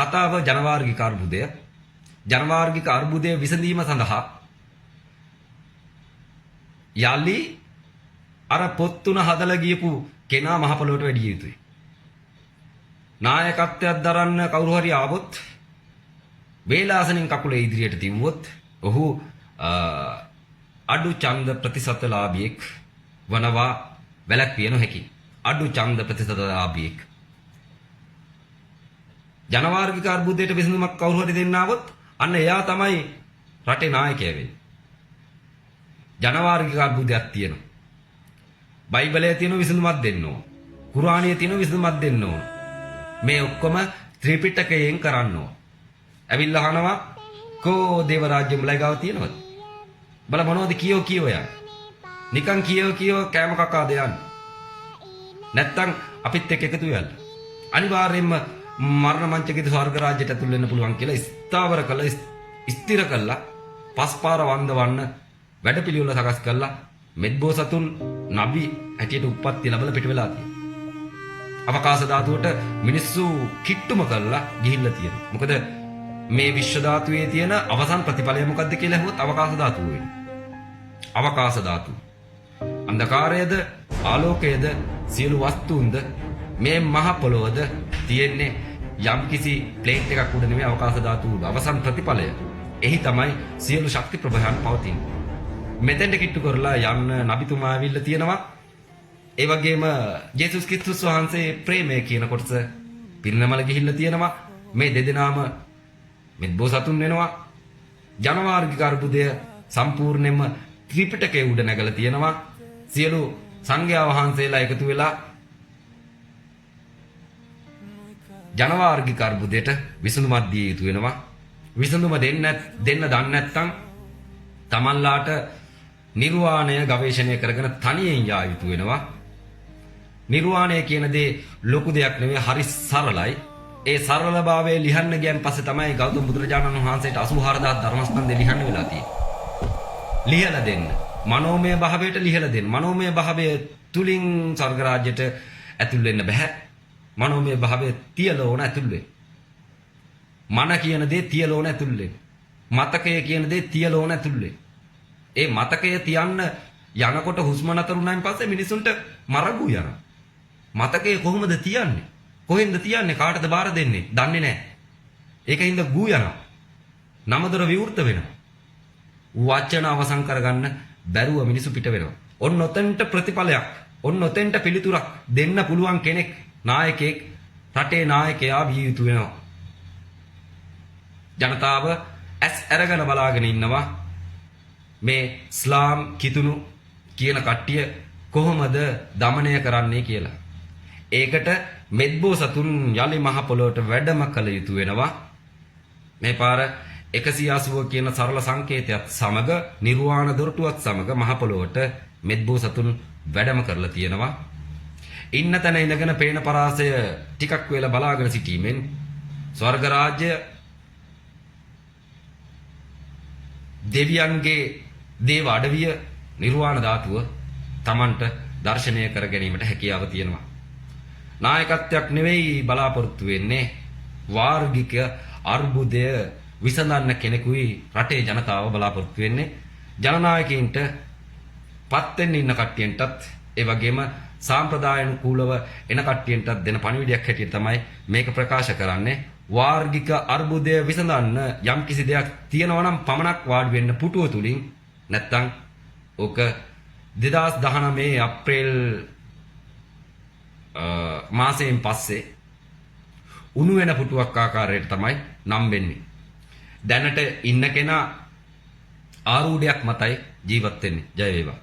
කතාව ජනවාර්ගික අර්බුදය. ජනවාර්ගික අර්බුදය විසඳීම සඳහා යලි අර පොත් තුන හදලා ගියපු කෙනා මහ පොළොවට වැඩි යුතුයි. නායකත්වයක් දරන්න කවුරු හරි ආවොත් වේලාසනින් කකුල ඉදිරියට තියුවොත් ඔහු අඩු ඡන්ද ප්‍රතිශතලාභියෙක් වනවා වැළැක්විය නොහැකි. අඩු ඡන්ද ප්‍රතිශතලාභියෙක්. ජනවාර්ගික අර්බුදයට විසඳුමක් කවුරු හරි දෙන්න ආවොත් අන්න එයා තමයි රටේ නායකයා වෙන්නේ. ජනවාර්ගික අර්බුදයක් තියෙනවා. බයිබලයේ තියෙන විසඳුමක් දෙන්න ඕන. කුරාණයේ තියෙන විසඳුමක් දෙන්න ඕන. මේ ඔක්කොම ත්‍රිපිටකයෙන් කරන්න ඕන. ඇවිල්ලා අහනවා කෝ දේව රාජ්‍ය උඹලා ගාව තියෙනවද? බල මොනවද කියෝ යන්නේ. නිකන් කියෝ කෑම කකාද යන්නේ. නැත්තම් අපිත් එක්ක එකතු වෙන්න. අනිවාර්යයෙන්ම මරණ මංචකයේ ස්වර්ග රාජ්‍යයට ඇතුල් වෙන්න පුළුවන් කියලා ස්ථාවර කළා ස්ථිර කළා පස්පාර වන්දවන්න වැඩපිළිවෙල සකස් කළා මෙත්බෝසතුන් නබි හැටියට උප්පත්ති ලැබලා පිට වෙලා තියෙනවා. අවකාශ ධාතුවට මිනිස්සු කිට්ටුම කරලා ගිහිල්ලා තියෙනවා. මොකද මේ විශ්ව ධාතුවේ තියෙන අවසන් ප්‍රතිඵලය මොකද්ද කියලා අහුවොත් අවකාශ ධාතුව වෙන්නේ. අවකාශ ධාතුව. අන්ධකාරයේද ආලෝකයේද සියලු වස්තුන්ද මේ මහ පොළොවද තියෙන්නේ යම්කිසි ප්ලේට් එකක් උඩ නෙමෙයි අවකාශ ධාතුව අවසන් ප්‍රතිඵලය. එහි තමයි සියලු ශක්ති ප්‍රභායන් පවතින්නේ. මෙතෙන්ට කිට්ටු කරලා යන්න නබිතුමා ඇවිල්ලා තියෙනවා. ඒ වගේම ජේසුස් ක්‍රිස්තුස් වහන්සේ ප්‍රේමය කියන කොටස පිරිනමල ගිහිල්ලා තියෙනවා. මේ දෙදෙනාම මෙත්බෝසතුන් වෙනවා. ජනවාර්ගික අර්බුදය සම්පූර්ණයෙන්ම ත්‍රිපිටකයේ උඩ නැගලා තියෙනවා. සියලු සංඝයා වහන්සේලා එකතු වෙලා ජනවාර්ගික අර්බුදයට විසඳුමක් දිය යුතු වෙනවා. විසඳුම දෙන්න දන්නේ නැත්නම් තමන්ලාට නිර්වාණය ගවේෂණය කරගෙන තනියෙන් යා යුතු වෙනවා. නිර්වාණය කියන දේ ලොකු දෙයක් නෙවෙයි, හරි සරලයි. ඒ සරලභාවය ලියන්න ගියන් පස්සේ තමයි ගෞතම බුදුරජාණන් වහන්සේට 84000 ධර්මස්කන්ධය ලියන්න වෙලා තියෙන්නේ. ලියලා දෙන්න. මනෝමය භාවයට ලියලා දෙන්න. මනෝමය භාවය තුලින් ස්වර්ග රාජ්‍යයට ඇතුල් වෙන්න බෑ. මනෝමය භාවය තියලා ඕන ඇතුල් වෙන්න. මන කියන දේ තියලා ඕන ඇතුල් වෙන්න. මතකය කියන දේ තියලා ඕන ඇතුල් වෙන්න. ඒ මතකය තියන්න යනකොට හුස්ම නතර වුණායින් පස්සේ මිනිසුන්ට මරගු යනවා. මතකය කොහොමද තියන්නේ? කොහෙන්ද තියන්නේ? කාටද බාර දෙන්නේ? දන්නේ නැහැ. ඒකින්ද ගු යනවා. නමදොර විවෘත වෙනවා. වචන අවසන් කරගන්න බැරුව මිනිසු පිට වෙනවා. ඔන්න ඔතෙන්ට ප්‍රතිඵලයක්. ඔන්න ඔතෙන්ට පිළිතුරක් දෙන්න පුළුවන් කෙනෙක් නායකයෙක් රටේ නායකයා විය යුතු වෙනවා. ජනතාව ඇස් අරගෙන බලාගෙන ඉන්නවා මේ ඉස්ලාම් කිතුණු කියන කට්ටිය කොහොමද දමනය කරන්නේ කියලා. ඒකට මෙත්බෝසතුන් යලි මහ පොළොවට වැඩම කළ යුතු වෙනවා. මේ පාර 180 කියන සරල සංකේතයත් සමග නිර්වාණ දොරටුවත් සමග මහ පොළොවට මෙත්බෝසතුන් වැඩම කරලා තියෙනවා. ඉන්න තැන ඉඳගෙන පේන පරාසය ටිකක් වෙලා බලාගෙන සිටීමෙන් ස්වර්ග රාජ්‍ය දෙවියන්ගේ දේව අඩවිය නිර්වාණ ධාතුව Tamanට දර්ශනය කර ගැනීමට හැකියාව තියෙනවා. නායකත්වයක් නෙවෙයි බලාපොරොත්තු වෙන්නේ, වාර්ගික අර්බුදය විසඳන්න කෙනෙකුයි රටේ ජනතාව බලාපොරොත්තු වෙන්නේ. ජනනායකයින්ට පත් වෙන්න ඉන්න කට්ටියන්ටත් ඒ වගේම සාම්ප්‍රදායනුකූලව එන කට්ටියන්ටත් දෙන පණිවිඩයක් හැටියට තමයි මේක ප්‍රකාශ කරන්නේ. වාර්ගික අර්බුදය විසඳන්න යම් කිසි දෙයක් තියෙනවා නම් පමණක් වාඩි වෙන්න පුටුව තුලින්. නැත්තම් ඕක 2019 අප්‍රේල් මාසයෙන් පස්සේ උණු වෙන පුටුවක් ආකාරයට තමයි නම් වෙන්නේ. දැනට ඉන්න කෙනා ආරූಢයක් මතයි ජීවත් වෙන්නේ. ජය වේවා.